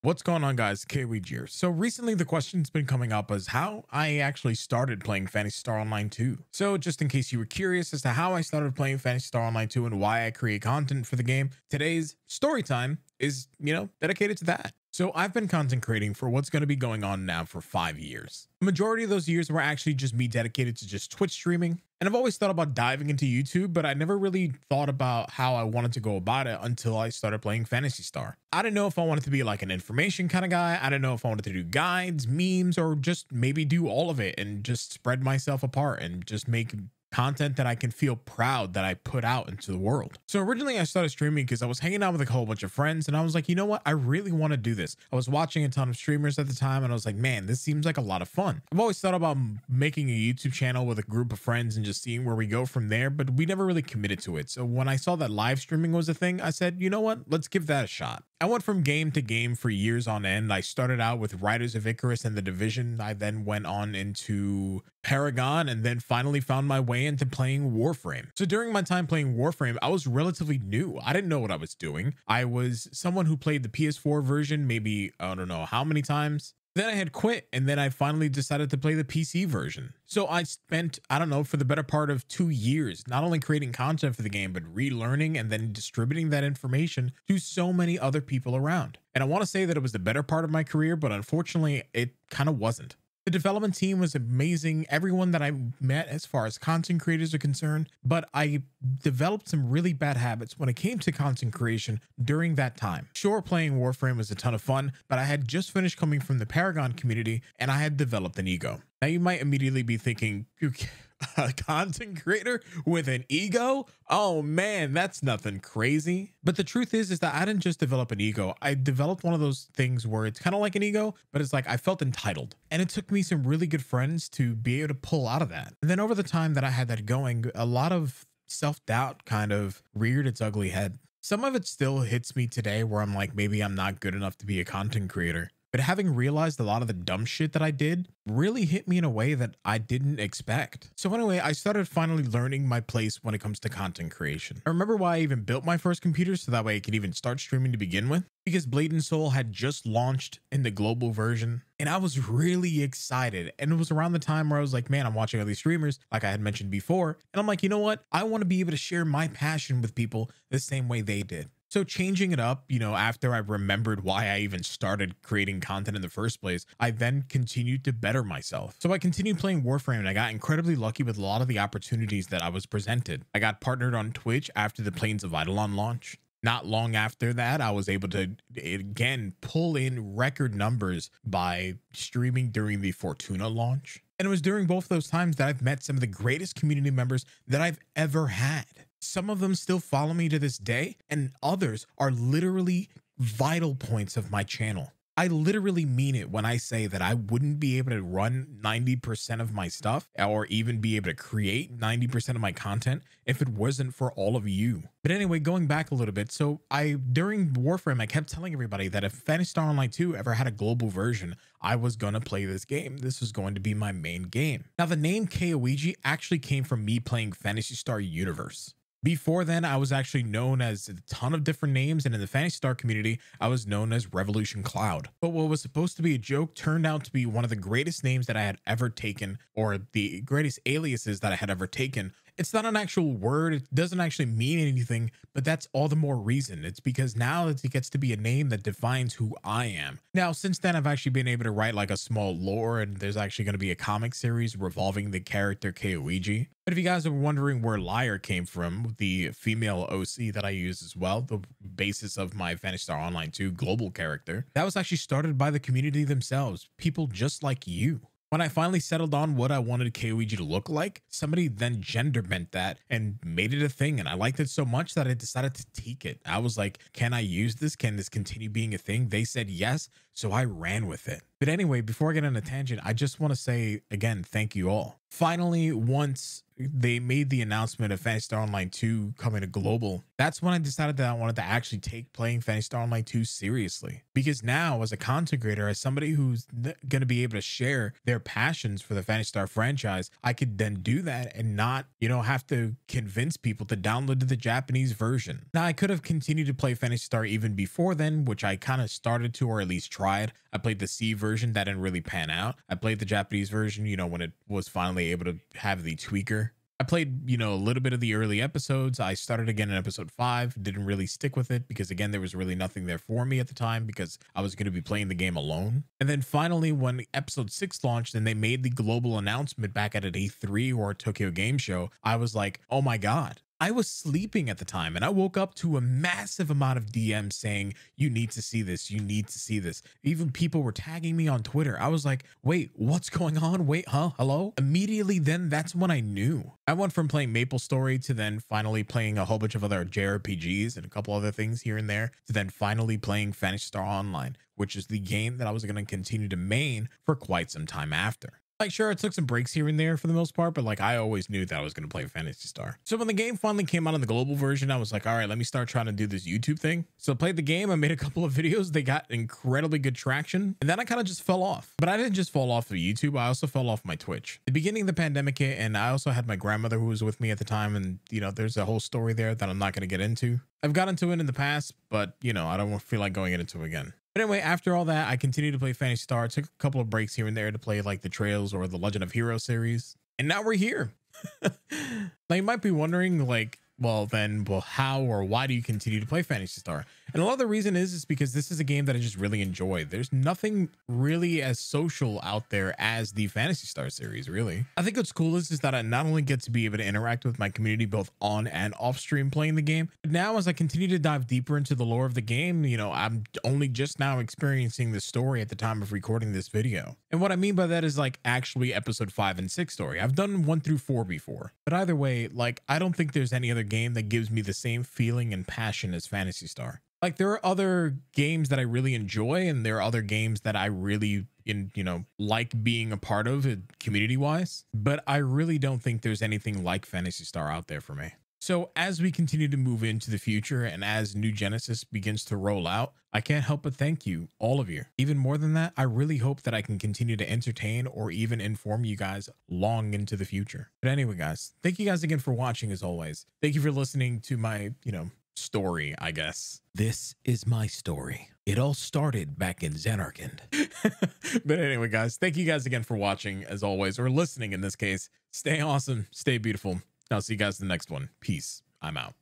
What's going on, guys? Keowiji here. So recently the question's been coming up as how I actually started playing Phantasy Star Online 2. So just in case you were curious as to how I started playing Phantasy Star Online 2 and why I create content for the game, today's story time is, dedicated to that. So I've been content creating for what's going to be going on now for 5 years. The majority of those years were actually just me dedicated to just Twitch streaming. And I've always thought about diving into YouTube, but I never really thought about how I wanted to go about it until I started playing Phantasy Star. I didn't know if I wanted to be like an information kind of guy. I didn't know if I wanted to do guides, memes, or just maybe do all of it and just spread myself apart and just make content that I can feel proud that I put out into the world. So originally I started streaming because I was hanging out with a whole bunch of friends and I was like, you know what? I really want to do this. I was watching a ton of streamers at the time and I was like, man, this seems like a lot of fun. I've always thought about making a YouTube channel with a group of friends and just seeing where we go from there, but we never really committed to it. So when I saw that live streaming was a thing, I said, you know what? Let's give that a shot. I went from game to game for years on end. I started out with Riders of Icarus and The Division. I then went on into Paragon and then finally found my way into playing Warframe. So during my time playing Warframe, I was relatively new. I didn't know what I was doing. I was someone who played the PS4 version maybe, I don't know how many times. Then I had quit and then I finally decided to play the PC version. So I spent, I don't know, for the better part of 2 years, not only creating content for the game, but relearning and then distributing that information to so many other people around. And I want to say that it was the better part of my career, but unfortunately it kind of wasn't. The development team was amazing, everyone that I met as far as content creators are concerned, but I developed some really bad habits when it came to content creation during that time. Sure, playing Warframe was a ton of fun, but I had just finished coming from the Paragon community and I had developed an ego. Now you might immediately be thinking, a content creator with an ego? Oh man, that's nothing crazy. But the truth is that I didn't just develop an ego. I developed one of those things where it's kind of like an ego, but it's like I felt entitled. And it took me some really good friends to be able to pull out of that. And then over the time that I had that going, a lot of self-doubt kind of reared its ugly head. Some of it still hits me today where I'm like, maybe I'm not good enough to be a content creator. But having realized a lot of the dumb shit that I did really hit me in a way that I didn't expect. So anyway, I started finally learning my place when it comes to content creation. I remember why I even built my first computer so that way I could even start streaming to begin with. Because Blade and Soul had just launched in the global version and I was really excited. And it was around the time where I was like, man, I'm watching all these streamers like I had mentioned before. And I'm like, you know what? I want to be able to share my passion with people the same way they did. So changing it up, after I remembered why I even started creating content in the first place, I then continued to better myself. So I continued playing Warframe and I got incredibly lucky with a lot of the opportunities that I was presented. I got partnered on Twitch after the Plains of Eidolon launch. Not long after that, I was able to, again, pull in record numbers by streaming during the Fortuna launch. And it was during both those times that I've met some of the greatest community members that I've ever had. Some of them still follow me to this day, and others are literally vital points of my channel. I literally mean it when I say that I wouldn't be able to run 90% of my stuff or even be able to create 90% of my content if it wasn't for all of you. But anyway, going back a little bit. So during Warframe, I kept telling everybody that if Phantasy Star Online 2 ever had a global version, I was going to play this game. This was going to be my main game. Now, the name Keowiji actually came from me playing Phantasy Star Universe. Before then, I was actually known as a ton of different names, and in the Phantasy Star community, I was known as Revolution Cloud. But what was supposed to be a joke turned out to be one of the greatest names that I had ever taken, or the greatest aliases that I had ever taken. It's not an actual word, it doesn't actually mean anything, but that's all the more reason. It's because now it gets to be a name that defines who I am. Now, since then, I've actually been able to write like a small lore, and there's actually going to be a comic series revolving the character Kaoiji. But if you guys are wondering where Liar came from, the female OC that I use as well, the basis of my Phantasy Star Online 2 global character, that was actually started by the community themselves, people just like you. When I finally settled on what I wanted Keowiji to look like, somebody then gender bent that and made it a thing. And I liked it so much that I decided to take it. I was like, can I use this? Can this continue being a thing? They said yes. So I ran with it. But anyway, before I get on a tangent, I just want to say again, thank you all. Finally, once they made the announcement of Phantasy Star Online 2 coming to global, that's when I decided that I wanted to actually take playing Phantasy Star Online 2 seriously. Because now, as a content creator, as somebody who's going to be able to share their passions for the Phantasy Star franchise, I could then do that and not, have to convince people to download the Japanese version. Now, I could have continued to play Phantasy Star even before then, which I kind of started to, or at least tried. I played the C version, that didn't really pan out. I played the Japanese version, when it was finally able to have the tweaker. I played, a little bit of the early episodes. I started again in episode 5, didn't really stick with it because again, there was really nothing there for me at the time because I was going to be playing the game alone. And then finally, when episode 6 launched and they made the global announcement back at an E3 or Tokyo Game Show, I was like, oh my God. I was sleeping at the time and I woke up to a massive amount of DMs saying, you need to see this. You need to see this. Even people were tagging me on Twitter. I was like, wait, what's going on? Wait, huh? Hello? Immediately then that's when I knew. I went from playing MapleStory to then finally playing a whole bunch of other JRPGs and a couple other things here and there to then finally playing Phantasy Star Online, which is the game that I was going to continue to main for quite some time after. Like, sure, it took some breaks here and there for the most part, but like I always knew that I was going to play Phantasy Star. So when the game finally came out on the global version, I was like, all right, let me start trying to do this YouTube thing. So I played the game. I made a couple of videos. They got incredibly good traction. And then I kind of just fell off. But I didn't just fall off of YouTube. I also fell off my Twitch. The beginning of the pandemic hit, and I also had my grandmother who was with me at the time. And, there's a whole story there that I'm not going to get into. I've got into it in the past, but, I don't feel like going into it again. But anyway, after all that, I continued to play Phantasy Star. Took a couple of breaks here and there to play like the Trails or the Legend of Heroes series. And now we're here. Now you might be wondering like, well, how or why do you continue to play Phantasy Star? And a lot of the reason is because this is a game that I just really enjoy. There's nothing really as social out there as the Phantasy Star series, really. I think what's cool is that I not only get to be able to interact with my community both on and off stream playing the game, but now as I continue to dive deeper into the lore of the game, I'm only just now experiencing the story at the time of recording this video. And what I mean by that is like actually episode 5 and 6 story. I've done 1 through 4 before, but either way, like I don't think there's any other game that gives me the same feeling and passion as Phantasy Star. Like there are other games that I really enjoy and there are other games that I really like being a part of community wise, but I really don't think there's anything like Phantasy Star out there for me. So as we continue to move into the future and as New Genesis begins to roll out, I can't help but thank you, all of you. Even more than that, I really hope that I can continue to entertain or even inform you guys long into the future. But anyway, guys, thank you guys again for watching as always. Thank you for listening to my, story, I guess. This is my story. It all started back in Xanarkand. But anyway, guys, thank you guys again for watching as always, or listening in this case. Stay awesome, stay beautiful. I'll see you guys in the next one. Peace. I'm out.